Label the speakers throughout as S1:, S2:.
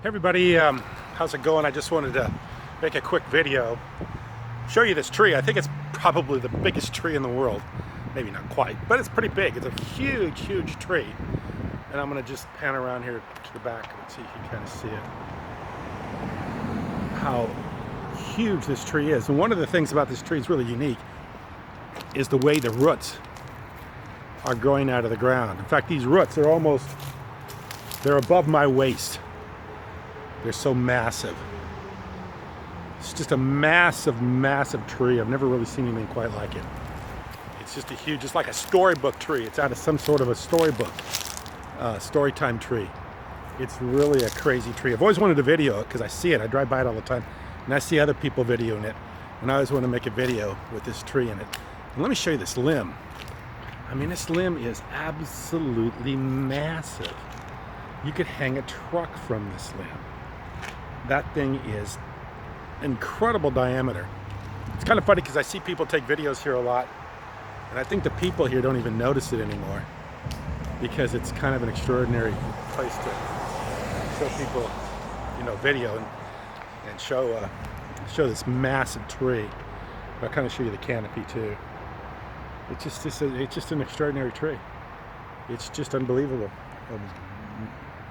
S1: Hey everybody, how's it going? I just wanted to make a quick video, show you this tree. I think it's probably the biggest tree in the world. Maybe not quite, but it's pretty big. It's a huge, huge tree. And I'm gonna just pan around here to the back and see if you can kind of see it. How huge this tree is. And one of the things about this tree is really unique is the way the roots are growing out of the ground. In fact, these roots are they're above my waist. They're so massive. It's just a massive, massive tree. I've never really seen anything quite like it. It's just it's like a storybook tree. It's out of some sort of a storybook, story time tree. It's really a crazy tree. I've always wanted to video it because I see it. I drive by it all the time, and I see other people videoing it. And I always want to make a video with this tree in it. And let me show you this limb. I mean, this limb is absolutely massive. You could hang a truck from this limb. That thing is incredible diameter. It's kind of funny because I see people take videos here a lot, and I think the people here don't even notice it anymore because it's kind of an extraordinary place to show people, video and show this massive tree. I'll kind of show you the canopy too. It's just an extraordinary tree. It's just unbelievable.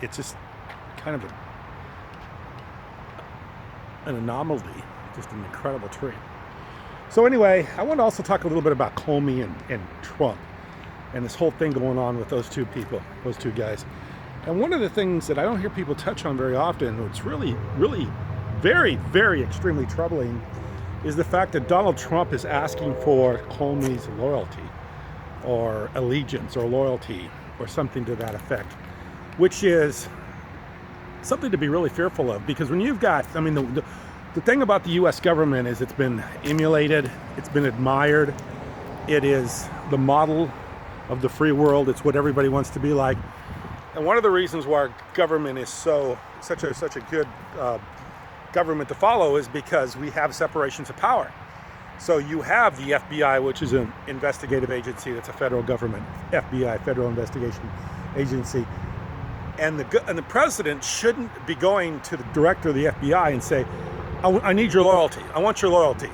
S1: It's just kind of an anomaly, just an incredible tree. So anyway, I want to also talk a little bit about Comey and Trump and this whole thing going on with those two people, those two guys. And one of the things that I don't hear people touch on very often, which really, really very, very extremely troubling, is the fact that Donald Trump is asking for Comey's loyalty or allegiance or loyalty or something to that effect, which is something to be really fearful of, because when you've got, the thing about the U.S. government is it's been emulated, it's been admired, it is the model of the free world, it's what everybody wants to be like. And one of the reasons why our government is such a good government to follow is because we have separations of power. So you have the FBI, which is an investigative agency, that's a federal government, FBI, Federal Investigation Agency. And the president shouldn't be going to the director of the FBI and say, I need your loyalty. I want your loyalty.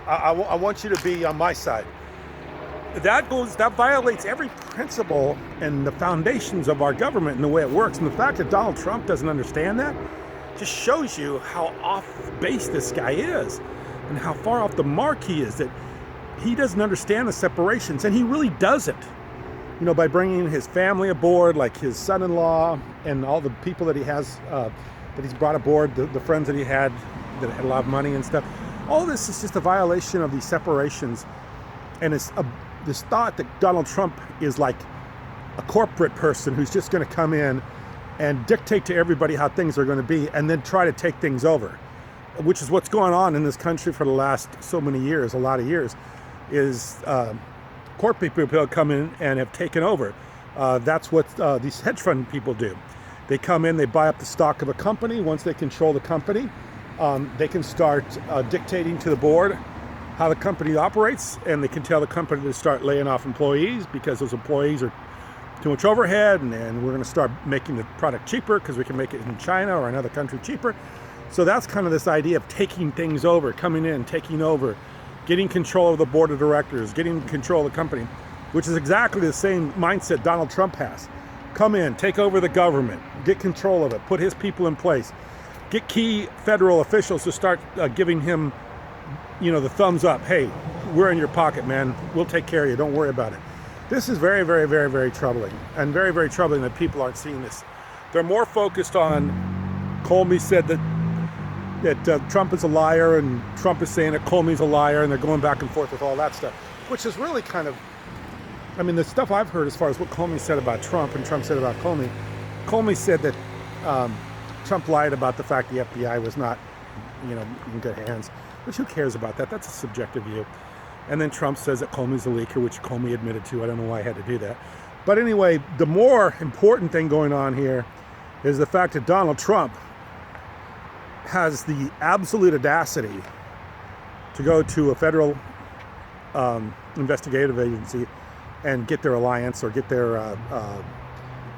S1: I want you to be on my side. That violates every principle and the foundations of our government and the way it works. And the fact that Donald Trump doesn't understand that just shows you how off base this guy is and how far off the mark he is, that he doesn't understand the separations, and he really doesn't. By bringing his family aboard, like his son-in-law and all the people that he has, that he's brought aboard, the friends that had a lot of money and stuff. All this is just a violation of these separations. And it's this thought that Donald Trump is like a corporate person who's just going to come in and dictate to everybody how things are going to be and then try to take things over, which is what's going on in this country for the last so many years, a lot of years, is corporate people come in and have taken over. That's what these hedge fund people do. They come in, they buy up the stock of a company. Once they control the company, they can start dictating to the board how the company operates, and they can tell the company to start laying off employees because those employees are too much overhead, and we're going to start making the product cheaper because we can make it in China or another country cheaper. So that's kind of this idea of taking things over, coming in, taking over, getting control of the board of directors, getting control of the company, which is exactly the same mindset Donald Trump has. Come in, take over the government, get control of it, put his people in place, get key federal officials to start giving him, the thumbs up. Hey, we're in your pocket, man. We'll take care of you. Don't worry about it. This is very, very, very, very troubling, and very, very troubling that people aren't seeing this. They're more focused on, Comey said that Trump is a liar, and Trump is saying that Comey's a liar, and they're going back and forth with all that stuff, which is really kind of, the stuff I've heard as far as what Comey said about Trump and Trump said about Comey. Comey said that Trump lied about the fact the FBI was not, in good hands, which who cares about that? That's a subjective view. And then Trump says that Comey's a leaker, which Comey admitted to. I don't know why I had to do that. But anyway, the more important thing going on here is the fact that Donald Trump has the absolute audacity to go to a federal investigative agency and get their alliance or get their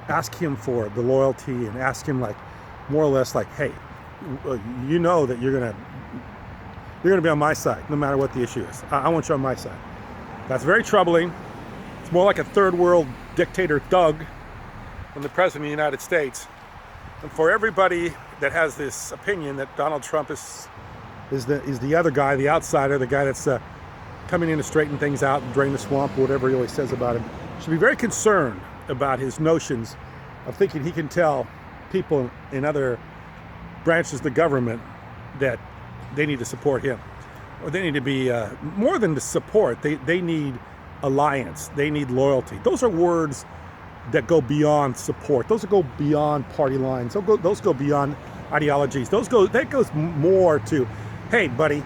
S1: ask him for the loyalty and ask him, like, more or less like, hey, you know that you're gonna be on my side no matter what the issue is. I want you on my side. That's very troubling. It's more like a third world dictator thug than the president of the United States. And for everybody that has this opinion that Donald Trump is the other guy, the outsider, the guy that's coming in to straighten things out and drain the swamp, or whatever he always says about him, should be very concerned about his notions of thinking he can tell people in other branches of the government that they need to support him, or they need to be more than to support. They need alliance. They need loyalty. Those are words that go beyond support. Those go beyond party lines. Those go beyond ideologies. That goes more to, hey, buddy,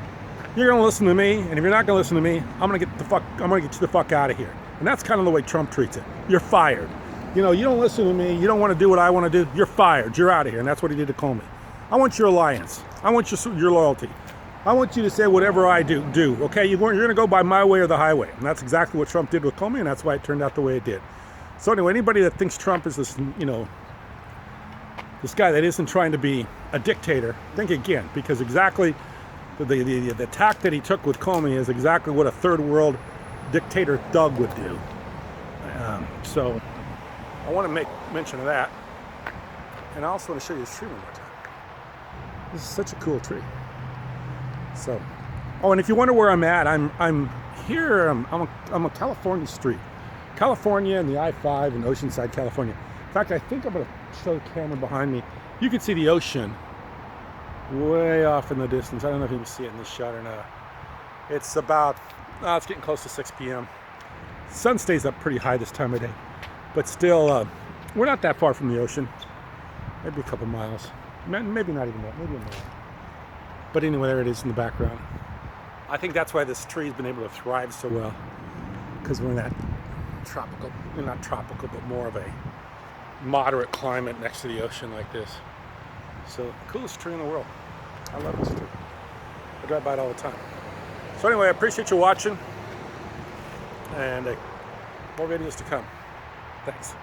S1: you're gonna listen to me, and if you're not gonna listen to me, I'm gonna get you the fuck out of here. And that's kind of the way Trump treats it. You're fired. You know, you don't listen to me. You don't want to do what I want to do. You're fired. You're out of here. And that's what he did to Comey. I want your alliance. I want your loyalty. I want you to say whatever I do. Okay, you're going to go by my way or the highway. And that's exactly what Trump did with Comey, and that's why it turned out the way it did. So anyway, anybody that thinks Trump is this, this guy that isn't trying to be a dictator, think again, because exactly the attack that he took with Comey is exactly what a third world dictator thug would do. So I want to make mention of that, and I also want to show you this tree one more time. This is such a cool tree. So, oh, and if you wonder where I'm at, I'm here. I'm on California Street, California, and the I-5 in Oceanside, California. In fact, I think I'm going to show the camera behind me. You can see the ocean way off in the distance. I don't know if you can see it in this shot or not. It's about, it's getting close to 6 p.m. Sun stays up pretty high this time of day, but still, we're not that far from the ocean. Maybe a couple miles. Maybe not even that. Maybe a mile. But anyway, there it is in the background. I think that's why this tree has been able to thrive so well, because we're in that tropical, not tropical, but more of a moderate climate next to the ocean like this. So, coolest tree in the world. I love this tree. I drive by it all the time. So anyway, I appreciate you watching, and more videos to come. Thanks.